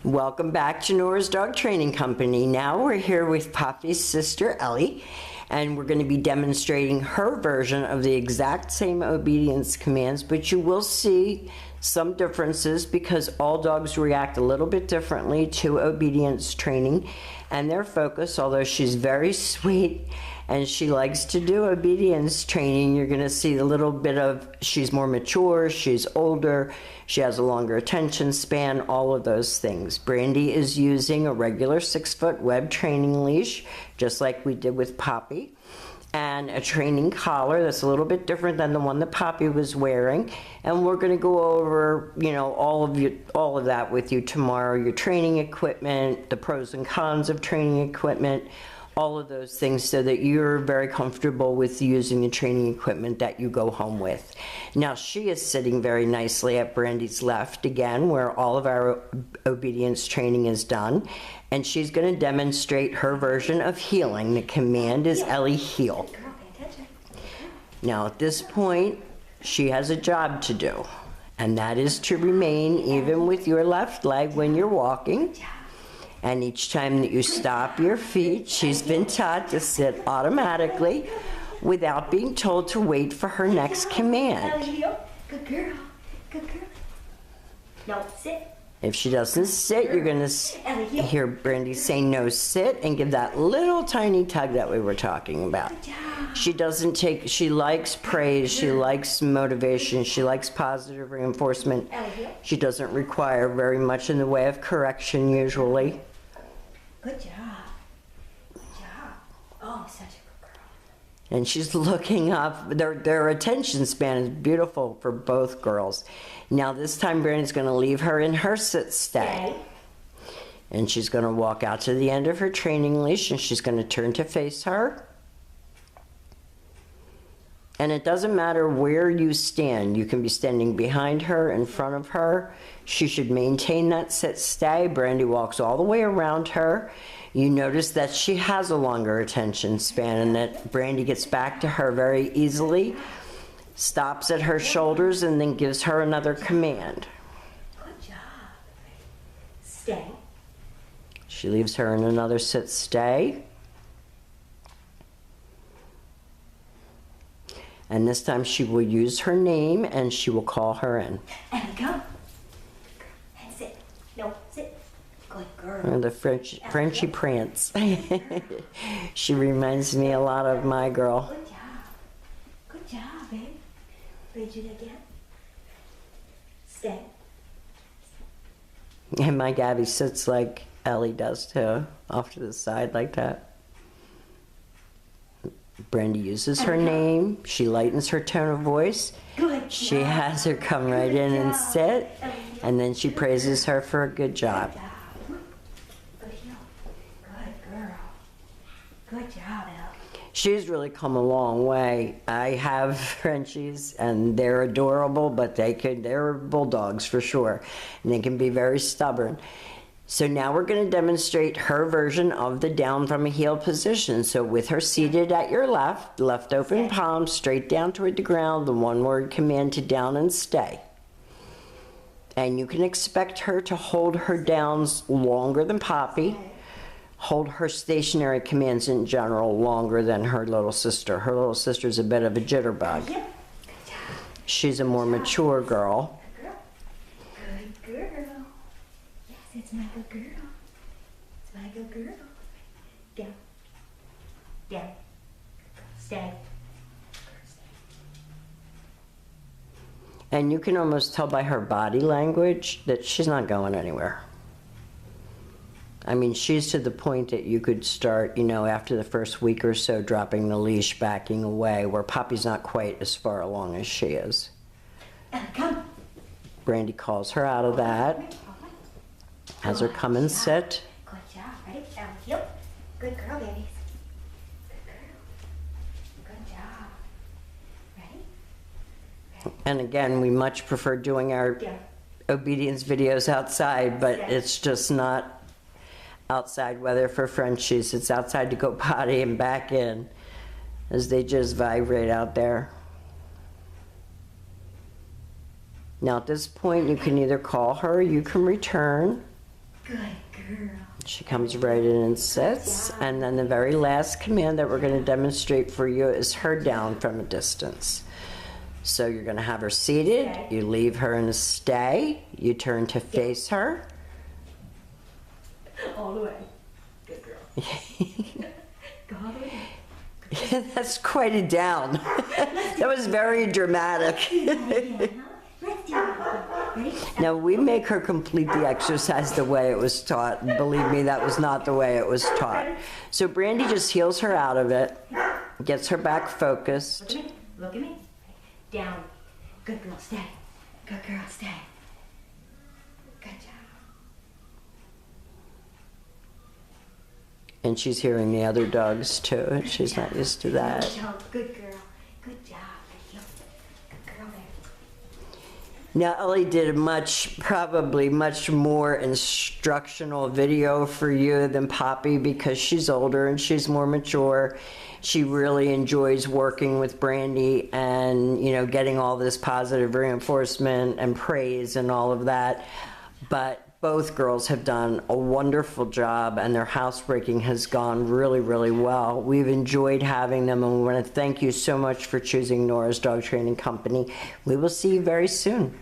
Welcome back to Nora's Dog Training Company. Now we're here with Poppy's sister, Ellie, and we're going to be demonstrating her version of the exact same obedience commands, but you will see some differences because all dogs react a little bit differently to obedience training and their focus. Although she's very sweet and she likes to do obedience training, you're going to see a little bit of she's more mature, she's older, she has a longer attention span, all of those things. Brandy is using a regular 6-foot web training leash, just like we did with Poppy, and a training collar that's a little bit different than the one that Poppy was wearing. And we're going to go over, all of that with you tomorrow. Your training equipment, the pros and cons of training equipment, all of those things, so that you're very comfortable with using the training equipment that you go home with. Now she is sitting very nicely at Brandy's left again, where all of our obedience training is done, and she's going to demonstrate her version of heeling. The command is Ellie, heel. Now at this point she has a job to do, and that is to remain even with your left leg when you're walking. And each time that you stop your feet, she's been taught to sit automatically without being told to wait for her next command. Good girl. Good girl. No, sit. If she doesn't sit, you're going to hear Brandy say no, sit, and give that little tiny tug that we were talking about. She likes praise, she likes motivation, she likes positive reinforcement. She doesn't require very much in the way of correction usually. Good job. Good job. Oh, such a good girl. And she's looking up. Their attention span is beautiful for both girls. Now this time Brandy's going to leave her in her sit stay. And she's going to walk out to the end of her training leash, and she's going to turn to face her. And it doesn't matter where you stand. You can be standing behind her, in front of her. She should maintain that sit stay. Brandy walks all the way around her. You notice that she has a longer attention span and that Brandy gets back to her very easily, stops at her shoulders, and then gives her another command. Good job. Stay. She leaves her in another sit stay. And this time she will use her name and she will call her in. And go. And sit. No, sit. Good girl. The Frenchie prance. She reminds me a lot of my girl. Good job. Good job, babe. Read it again. Stay. And my Gabby sits like Ellie does too, off to the side like that. Brandy uses her name. She lightens her tone of voice. Good. She has her come right in and sit, and then she praises her for a good job. Good girl. Good job, Elle. She's really come a long way. I have Frenchies, and they're adorable, but they're bulldogs for sure, and they can be very stubborn. So now we're going to demonstrate her version of the down from a heel position. So with her seated at your left open palm, straight down toward the ground, the one-word command to down and stay. And you can expect her to hold her downs longer than Poppy, hold her stationary commands in general longer than her little sister. Her little sister's a bit of a jitterbug. She's a more mature girl. Good girl. It's my good girl. It's my good girl. Down. Down. Stay. And you can almost tell by her body language that she's not going anywhere. I mean, she's to the point that you could start, after the first week or so, dropping the leash, backing away, where Poppy's not quite as far along as she is. Come. Brandy calls her out of that. Has her come and sit. Good job. Ready? Down heel. Good girl, babies. Good girl. Good job. Ready? And again, we much prefer doing our obedience videos outside, but it's just not outside weather for Frenchies. It's outside to go potty and back in, as they just vibrate out there. Now at this point, you can either call her or you can return. Good girl. She comes right in and sits, and then the very last command that we're going to demonstrate for you is her down from a distance. So you're going to have her seated, you leave her in a stay, you turn to face her. All the way. Good girl. Go all the way. That's quite a down. That was very dramatic. Let's do it. Ready? Now we make her complete the exercise the way it was taught. And believe me, that was not the way it was taught. So Brandy just heals her out of it, gets her back focused. Look at me. Look at me. Down. Good girl, stay. Good girl, stay. Good job. And she's hearing the other dogs too, and she's not used to that. Good job. Good girl. Good job. Good girl there. Now Ellie did a probably much more instructional video for you than Poppy because she's older and she's more mature. She really enjoys working with Brandy and, you know, getting all this positive reinforcement and praise and all of that. But both girls have done a wonderful job and their housebreaking has gone really, really well. We've enjoyed having them and we want to thank you so much for choosing Nora's Dog Training Company. We will see you very soon.